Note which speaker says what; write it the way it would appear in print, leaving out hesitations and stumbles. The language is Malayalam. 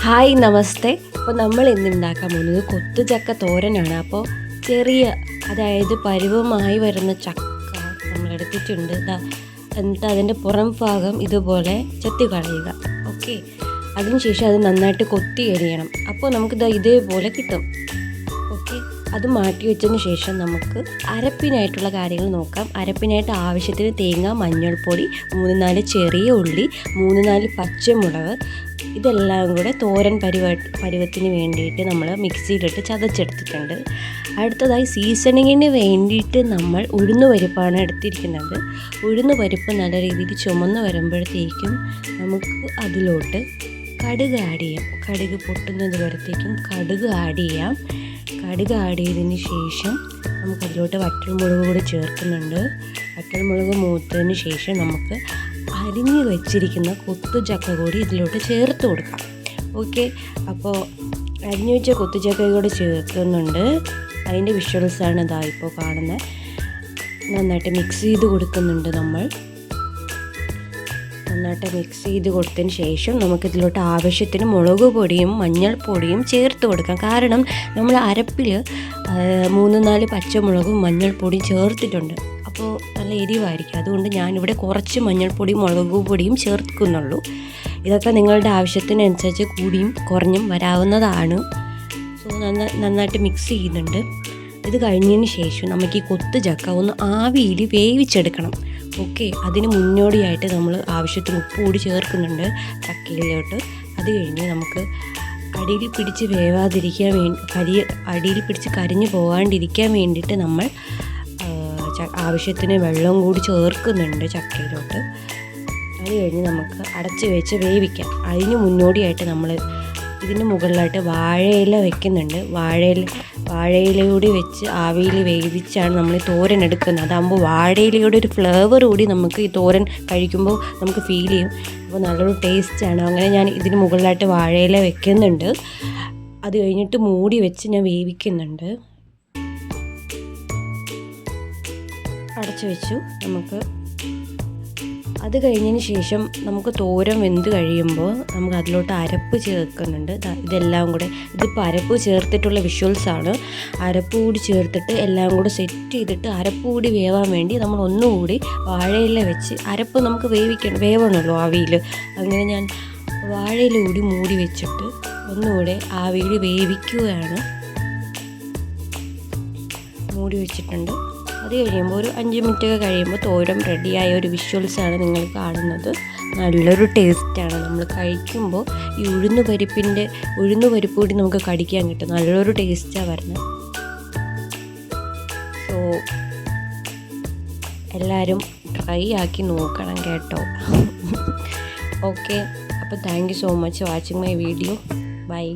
Speaker 1: ഹായ് നമസ്തേ. അപ്പോൾ നമ്മൾ ഇന്ന് ഉണ്ടാക്കാൻ പോകുന്നത് കൊത്തുചക്ക തോരനാണ്. അപ്പോൾ ചെറിയ അതായത് പരുവമായി വരുന്ന ചക്ക നമ്മൾ എടുത്തിട്ടുണ്ട്. എന്നിട്ട് അതിൻ്റെ പുറം ഭാഗം ഇതുപോലെ ചെത്തി കളയുക. ഓക്കെ, അതിനുശേഷം അത് നന്നായിട്ട് കൊത്തി എരിയണം. അപ്പോൾ നമുക്ക് ഇതേപോലെ കിട്ടും. ഓക്കെ, അത് മാറ്റി വെച്ചതിന് ശേഷം നമുക്ക് അരപ്പിനായിട്ടുള്ള കാര്യങ്ങൾ നോക്കാം. അരപ്പിനായിട്ട് ആവശ്യത്തിന് തേങ്ങ, മഞ്ഞൾപ്പൊടി, 3-4 ചെറിയ ഉള്ളി, 3-4 പച്ചമുളക്, ഇതെല്ലാം കൂടെ തോരൻ പരുവത്തിന് വേണ്ടിയിട്ട് നമ്മൾ മിക്സിയിലിട്ട് ചതച്ചെടുത്തിട്ടുണ്ട്. അടുത്തതായി സീസണിങ്ങിന് വേണ്ടിയിട്ട് നമ്മൾ ഉഴുന്നുപരിപ്പാണ് എടുത്തിരിക്കുന്നത്. ഉഴുന്നുപരിപ്പ് നല്ല രീതിയിൽ ചുമന്ന് വരുമ്പോഴത്തേക്കും നമുക്ക് അതിലോട്ട് കടുക് ആഡ് ചെയ്യാം. കടുക് പൊട്ടുന്നത് വരത്തേക്കും കടുക് ആഡ് ചെയ്യാം. കടുക് ആഡ് ചെയ്തതിന് ശേഷം നമുക്കതിലോട്ട് വറ്റൽമുളക് കൂടി ചേർക്കുന്നുണ്ട്. വറ്റൽമുളക് മൂത്തതിന് ശേഷം നമുക്ക് അരിഞ്ഞ് വെച്ചിരിക്കുന്ന കൊത്തുചക്ക കൂടി ഇതിലോട്ട് ചേർത്ത് കൊടുക്കാം. ഓക്കെ, അപ്പോൾ അരിഞ്ഞു വെച്ച കൊത്തുചക്ക കൂടി ചേർക്കുന്നുണ്ട്. അതിൻ്റെ വിഷ്വൽസാണ് ഇപ്പോൾ കാണുന്നത്. നന്നായിട്ട് മിക്സ് ചെയ്ത് കൊടുക്കുന്നുണ്ട്. നന്നായിട്ട് മിക്സ് ചെയ്ത് കൊടുത്തതിന് ശേഷം നമുക്കിതിലോട്ട് ആവശ്യത്തിന് മുളക് പൊടിയും മഞ്ഞൾപ്പൊടിയും ചേർത്ത് കൊടുക്കാം. കാരണം നമ്മൾ അരപ്പിൽ 3-4 പച്ചമുളകും മഞ്ഞൾപ്പൊടിയും ചേർത്തിട്ടുണ്ട്. അപ്പോൾ നല്ല എരിവായിരിക്കും. അതുകൊണ്ട് ഞാനിവിടെ കുറച്ച് മഞ്ഞൾപ്പൊടിയും മുളക് പൊടിയും ചേർക്കുന്നുള്ളൂ. ഇതൊക്കെ നിങ്ങളുടെ ആവശ്യത്തിനനുസരിച്ച് കൂടിയും കുറഞ്ഞും വരാവുന്നതാണ്. സോ നന്നായിട്ട് മിക്സ് ചെയ്യുന്നുണ്ട്. ഇത് കഴിഞ്ഞതിന് ശേഷം നമുക്ക് ഈ കൊത്തുചക്ക ഒന്ന് ആവിയിൽ വേവിച്ചെടുക്കണം. ഓക്കെ, അതിന് മുന്നോടിയായിട്ട് നമ്മൾ ആവശ്യത്തിന് ഉപ്പ് കൂടി ചേർക്കുന്നുണ്ട് ചക്കയിലോട്ട്. അത് കഴിഞ്ഞ് നമുക്ക് അടിയിൽ പിടിച്ച് വേവാതിരിക്കാൻ അടിയിൽ പിടിച്ച് കരിഞ്ഞു പോകാണ്ടിരിക്കാൻ വേണ്ടിയിട്ട് നമ്മൾ ആവശ്യത്തിന് വെള്ളം കൂടി ചേർക്കുന്നുണ്ട് ചക്കയിലോട്ട്. അത് കഴിഞ്ഞ് നമുക്ക് അടച്ച് വെച്ച് വേവിക്കാം. അതിന് മുന്നോടിയായിട്ട് നമ്മൾ ഇതിന് മുകളിലായിട്ട് വാഴയില വെക്കുന്നുണ്ട്. വാഴയില കൂടി വെച്ച് ആവിയിൽ വേവിച്ചാണ് നമ്മൾ ഈ തോരൻ എടുക്കുന്നത്. അതാകുമ്പോൾ വാഴയിലയുടെ ഒരു ഫ്ലേവർ കൂടി നമുക്ക് ഈ തോരൻ കഴിക്കുമ്പോൾ നമുക്ക് ഫീൽ ചെയ്യും. അപ്പോൾ നല്ലൊരു ടേസ്റ്റാണ്. അങ്ങനെ ഞാൻ ഇതിന് മുകളിലായിട്ട് വാഴയില വെക്കുന്നുണ്ട്. അത് കഴിഞ്ഞിട്ട് മൂടി വെച്ച് ഞാൻ വേവിക്കുന്നുണ്ട്. അടച്ചു വെച്ചു. അത് കഴിഞ്ഞതിന് ശേഷം നമുക്ക് തോരൻ വെന്ത് കഴിയുമ്പോൾ നമുക്ക് അതിലോട്ട് അരപ്പ് ചേർക്കുന്നുണ്ട്. ഇതെല്ലാം കൂടെ ഇതിപ്പോൾ അരപ്പ് ചേർത്തിട്ടുള്ള വിഷ്വൽസാണ്. അരപ്പ് കൂടി ചേർത്തിട്ട് എല്ലാം കൂടെ സെറ്റ് ചെയ്തിട്ട് അരപ്പ് കൂടി വേവാൻ വേണ്ടി നമ്മൾ ഒന്നുകൂടി വാഴയില വെച്ച് അരപ്പ് നമുക്ക് വേവണമല്ലോ ആവിയിൽ. അങ്ങനെ ഞാൻ വാഴയില കൂടി മൂടി വെച്ചിട്ട് ഒന്നുകൂടെ ആവിയിൽ വേവിക്കുകയാണ്. മൂടി വെച്ചിട്ടുണ്ട്. അത് കഴിയുമ്പോൾ ഒരു 5 മിനിറ്റൊക്കെ കഴിയുമ്പോൾ തോരൻ റെഡിയായ ഒരു വിഷ്വൽസാണ് നിങ്ങൾ കാണുന്നത്. നല്ലൊരു ടേസ്റ്റാണ്. നമ്മൾ കഴിക്കുമ്പോൾ ഈ ഉഴുന്നുപരിപ്പ് കൂടി നമുക്ക് കടിക്കാൻ കിട്ടും. നല്ലൊരു ടേസ്റ്റാണ് വരുന്നത്. സോ എല്ലാവരും ട്രൈ ആക്കി നോക്കണം കേട്ടോ. ഓക്കെ, അപ്പോൾ thank you so much watching my video. By.